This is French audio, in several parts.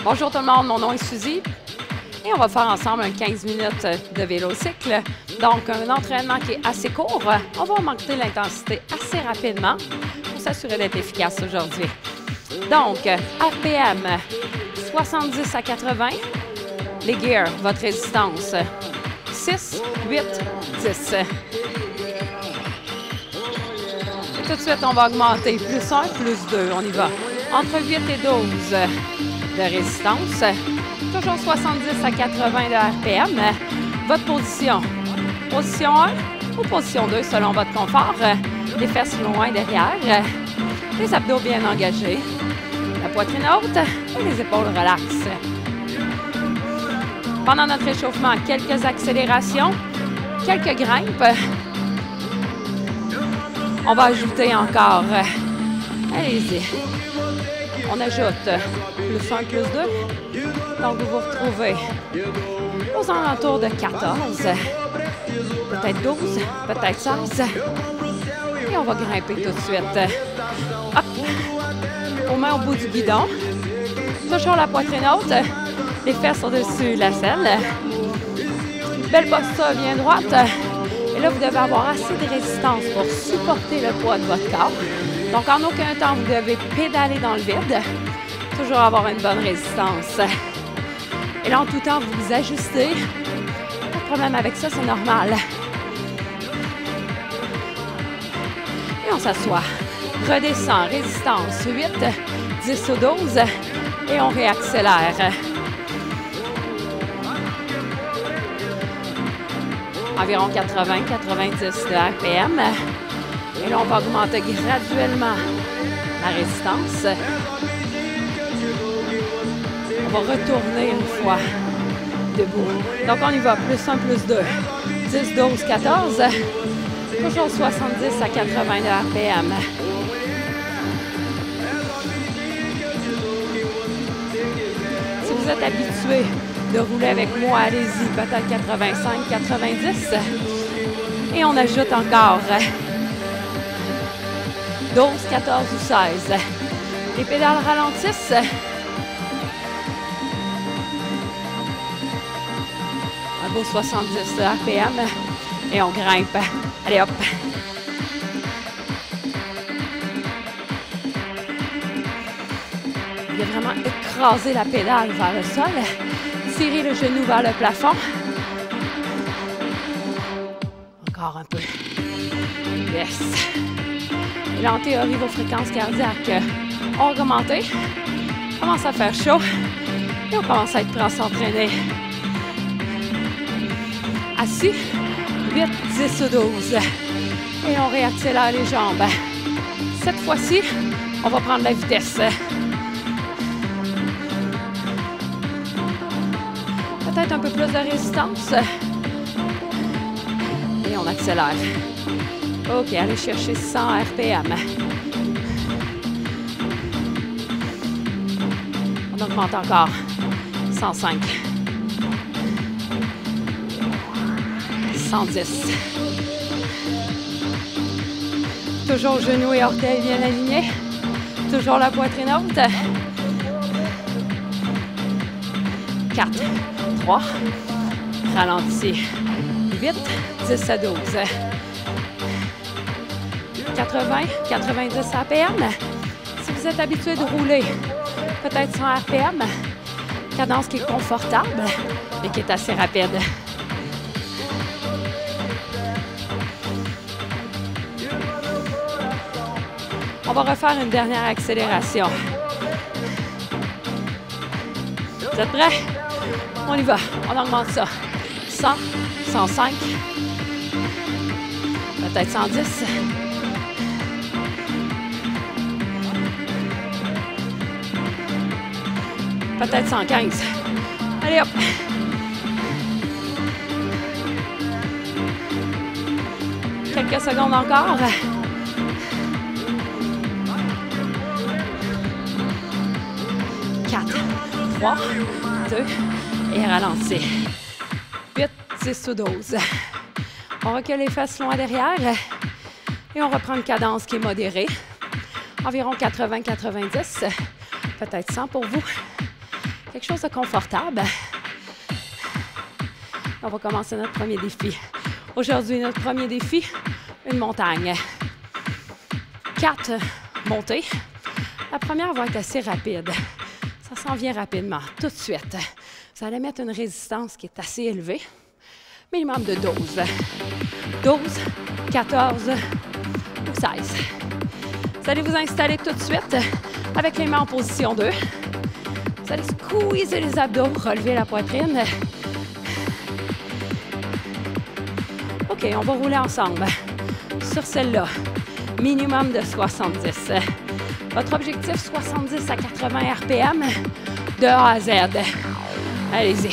Bonjour tout le monde, mon nom est Suzy et on va faire ensemble un 15 minutes de vélocycle. Donc, un entraînement qui est assez court. On va augmenter l'intensité assez rapidement pour s'assurer d'être efficace aujourd'hui. Donc, RPM 70 à 80. Les gears, votre résistance 6, 8, 10. Et tout de suite, on va augmenter plus 1, plus 2. On y va. Entre 8 et 12 de résistance. Toujours 70 à 80 de RPM. Votre position. Position 1 ou position 2 selon votre confort. Les fesses loin derrière. Les abdos bien engagés. La poitrine haute et les épaules relaxes. Pendant notre échauffement, quelques accélérations, quelques grimpes. On va ajouter encore. Allez-y. On ajoute plus 1, plus 2. Donc, vous vous retrouvez aux alentours de 14, peut-être 12, peut-être 16. Et on va grimper tout de suite. Hop. Aux mains au bout du guidon. Toujours la poitrine haute. Les fesses au-dessus de la selle. Belle posture bien droite. Et là, vous devez avoir assez de résistance pour supporter le poids de votre corps. Donc, en aucun temps, vous devez pédaler dans le vide. Toujours avoir une bonne résistance. Et là, en tout temps, vous vous ajustez. Pas de problème avec ça, c'est normal. Et on s'assoit. Redescend, résistance, 8, 10 ou 12. Et on réaccélère. Environ 80-90 de RPM. Et là, on va augmenter graduellement la résistance. On va retourner une fois debout. Donc, on y va. Plus 1, plus 2. 10, 12, 14. Toujours 70 à 80 de RPM. Si vous êtes habitué de rouler avec moi, allez-y, peut-être 85, 90. Et on ajoute encore 12, 14 ou 16. Les pédales ralentissent. Un beau 70 de RPM. Et on grimpe. Allez, hop. Il a vraiment écrasé la pédale vers le sol. Tirez le genou vers le plafond. Encore un peu. Yes. Et là, en théorie, vos fréquences cardiaques ont augmenté. On commence à faire chaud. Et on commence à être prêt à s'entraîner. Assis. 8, 10 ou 12. Et on réaccélère les jambes. Cette fois-ci, on va prendre la vitesse. Peut-être un peu plus de résistance. Et on accélère. OK, allez chercher 100 RPM. On augmente encore. 105. 110. Toujours genoux et orteils bien alignés. Toujours la poitrine haute. 4, 3, ralenti. 8, 10 à 12. 80, 90 RPM. Si vous êtes habitué de rouler, peut-être 100 RPM. Cadence qui est confortable et qui est assez rapide. On va refaire une dernière accélération. Vous êtes prêts? On y va. On augmente ça. 100, 105, peut-être 110. Peut-être 115. Allez, hop! Quelques secondes encore. Quatre, 3, 2, et ralentir. 8, 10 ou 12. On recule les fesses loin derrière et on reprend une cadence qui est modérée. Environ 80-90, peut-être 100 pour vous. quelque chose de confortable. On va commencer notre premier défi. Aujourd'hui, notre premier défi, une montagne. 4 montées. La première va être assez rapide. Ça s'en vient rapidement, tout de suite. Vous allez mettre une résistance qui est assez élevée. Minimum de 12. 12, 14 ou 16. Vous allez vous installer tout de suite avec les mains en position 2. Vous allez squeezer les abdos, relever la poitrine. OK, on va rouler ensemble sur celle-là. Minimum de 70. Votre objectif, 70 à 80 RPM de A à Z. Allez-y.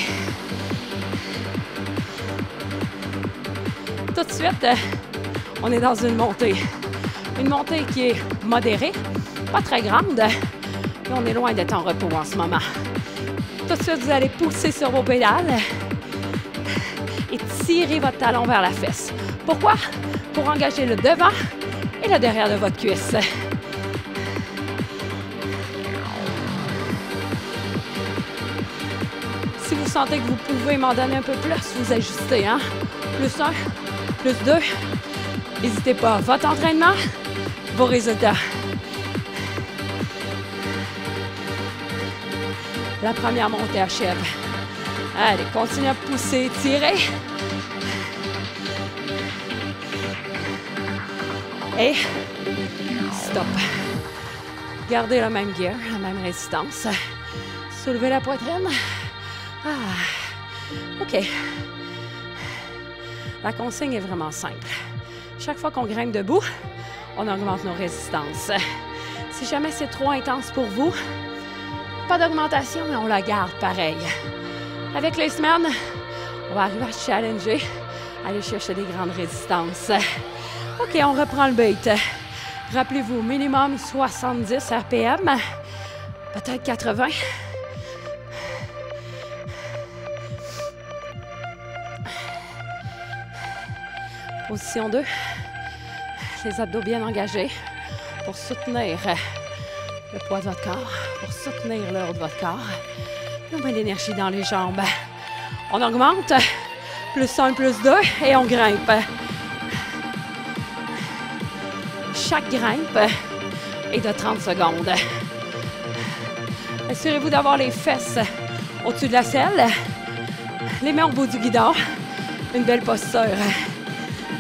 Tout de suite, on est dans une montée. Une montée qui est modérée, pas très grande, mais on est loin d'être en repos en ce moment. Tout de suite, vous allez pousser sur vos pédales et tirer votre talon vers la fesse. Pourquoi? Pour engager le devant et le derrière de votre cuisse. Si vous sentez que vous pouvez m'en donner un peu plus, vous ajustez, hein? Plus 1, plus 2. N'hésitez pas. Votre entraînement, vos résultats. La première montée achève. Allez, continuez à pousser, tirer. Et stop. Gardez le même gear, la même résistance. Soulevez la poitrine. OK. La consigne est vraiment simple. Chaque fois qu'on grimpe debout, on augmente nos résistances. Si jamais c'est trop intense pour vous, pas d'augmentation, mais on la garde pareil. Avec les semaines, on va arriver à challenger, aller chercher des grandes résistances. OK, on reprend le beat. Rappelez-vous, minimum 70 RPM, peut-être 80. Position 2. Les abdos bien engagés pour soutenir le poids de votre corps, pour soutenir le haut de votre corps. On met l'énergie dans les jambes. On augmente. Plus 1, plus 2 et on grimpe. Chaque grimpe est de 30 secondes. Assurez-vous d'avoir les fesses au-dessus de la selle, les mains au bout du guidon, une belle posture,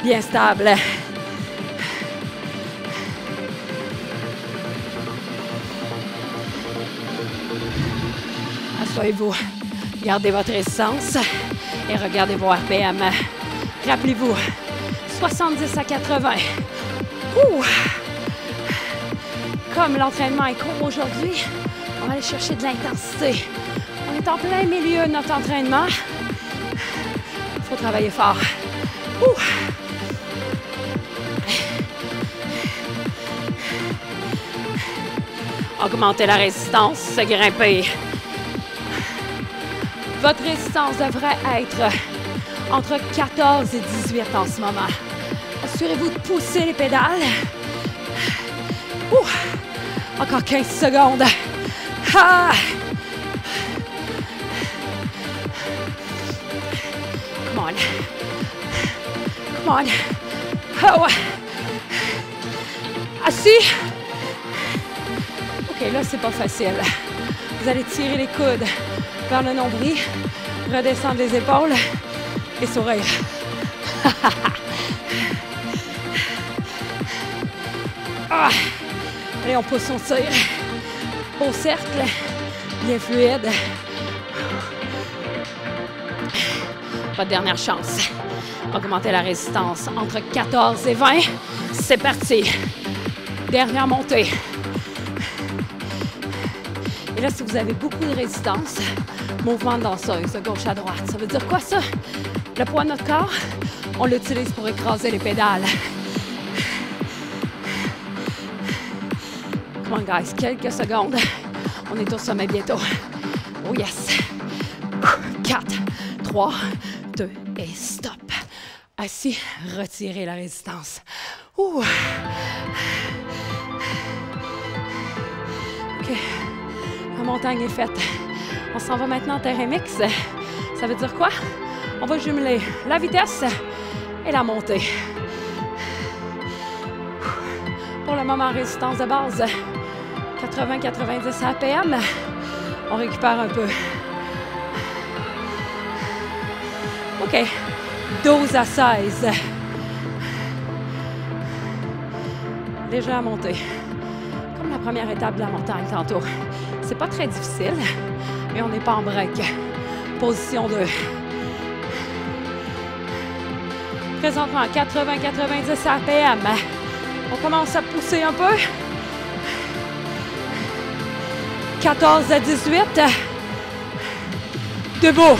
bien stable. Asseyez-vous, gardez votre résistance et regardez vos RPM. Rappelez-vous, 70 à 80. Ouh. Comme l'entraînement est court aujourd'hui, on va aller chercher de l'intensité. On est en plein milieu de notre entraînement. Il faut travailler fort. Ouh. Augmentez la résistance, grimper. Votre résistance devrait être entre 14 et 18 en ce moment. Assurez-vous de pousser les pédales. Ouh. Encore 15 secondes. Ah. Come on. Come on. Oh. Assis. OK, là, c'est pas facile. Vous allez tirer les coudes vers le nombril, redescendre les épaules et sourire. Ah. Allez, on pousse, on tire. Au cercle, bien fluide. Votre dernière chance. Augmentez la résistance entre 14 et 20. C'est parti. Dernière montée. Et là, si vous avez beaucoup de résistance, mouvement de danseuse de gauche à droite. Ça veut dire quoi, ça? Le poids de notre corps, on l'utilise pour écraser les pédales. Come on, guys. Quelques secondes. On est au sommet bientôt. Oh yes. 4, 3, 2 et stop. Assis, retirez la résistance. Ouh. OK. La montagne est faite. On s'en va maintenant en terrain mix. Ça veut dire quoi? On va jumeler la vitesse et la montée. Pour le moment, résistance de base, 80-90 APM. On récupère un peu. OK. 12 à 16. Légère montée. Comme la première étape de la montagne tantôt. C'est pas très difficile, mais on n'est pas en break. Position 2. Présentement, 80-90 APM. On commence à pousser un peu. 14 à 18. Debout.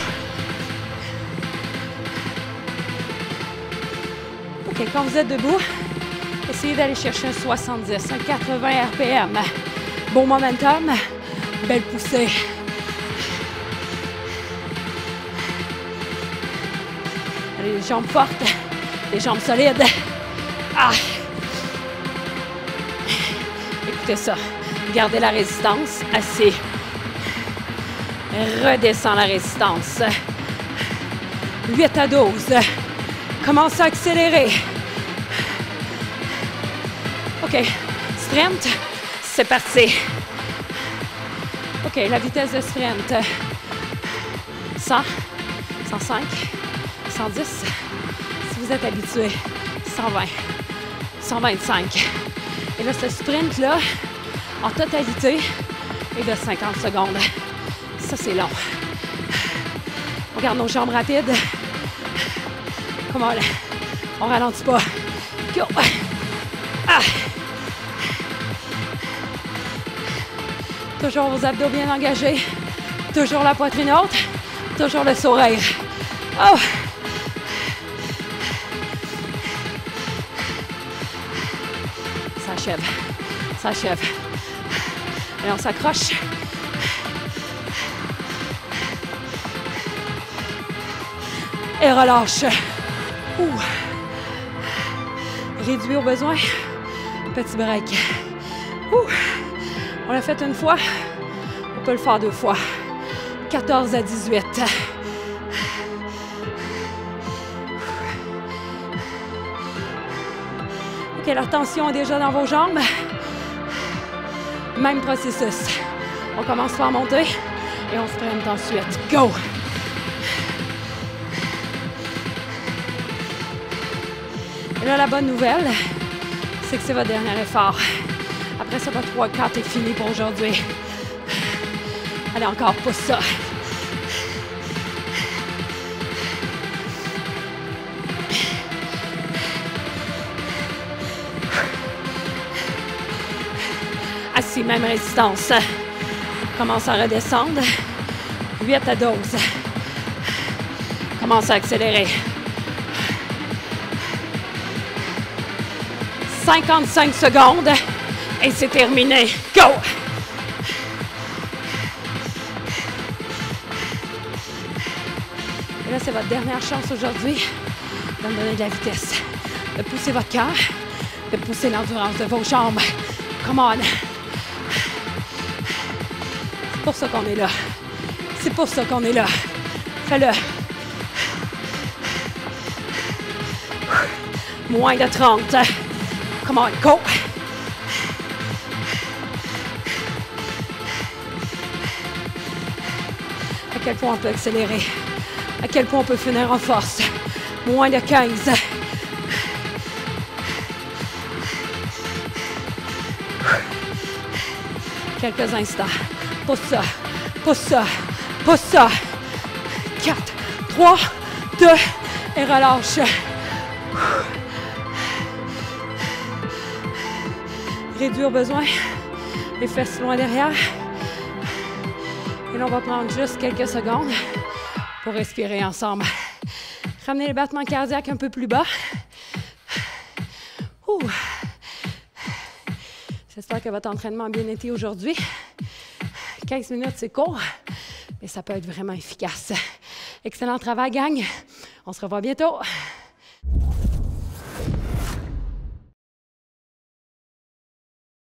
OK, quand vous êtes debout, essayez d'aller chercher un 70, un 80 RPM. Bon momentum, belle poussée. Allez, les jambes fortes, les jambes solides. Ah! Écoutez ça. Gardez la résistance. Assez. Redescends la résistance. 8 à 12. Commence à accélérer. OK. Sprint. C'est parti. OK. La vitesse de sprint. 100, 105, 110. Si vous êtes habitué, 120, 125. Et là, ce sprint-là, en totalité, est de 50 secondes. Ça, c'est long. On garde nos jambes rapides. Come on. On ralentit pas. Go. Ah. Toujours vos abdos bien engagés. Toujours la poitrine haute. Toujours le sourire. Oh. Ça achève. Ça achève. Et on s'accroche. Et relâche. Ouh. Réduit au besoin. Petit break. Ouh. On l'a fait une fois. On peut le faire 2 fois. 14 à 18. OK, la tension est déjà dans vos jambes. Même processus. On commence par monter et on se prenne ensuite. Go! Et là, la bonne nouvelle, c'est que c'est votre dernier effort. Après ça, votre workout est fini pour aujourd'hui. Allez, encore, pousse ça. Assis, même résistance. Commence à redescendre. 8 à 12. Commence à accélérer. 55 secondes et c'est terminé. Go! Et là, c'est votre dernière chance aujourd'hui de me donner de la vitesse, de pousser votre cœur, de pousser l'endurance de vos jambes. Come on! C'est pour ça qu'on est là. C'est pour ça qu'on est là. Fais-le. Moins de 30. Come on, go! À quel point on peut accélérer? À quel point on peut finir en force? Moins de 15. Quelques instants. Pousse ça, pousse ça, pousse ça. 4, 3, 2 et relâche. Réduire au besoin, les fesses loin derrière. Et là, on va prendre juste quelques secondes pour respirer ensemble. Ramenez les battements cardiaques un peu plus bas. Ouh. J'espère que votre entraînement a bien été aujourd'hui. 15 minutes, c'est court, mais ça peut être vraiment efficace. Excellent travail, gang. On se revoit bientôt.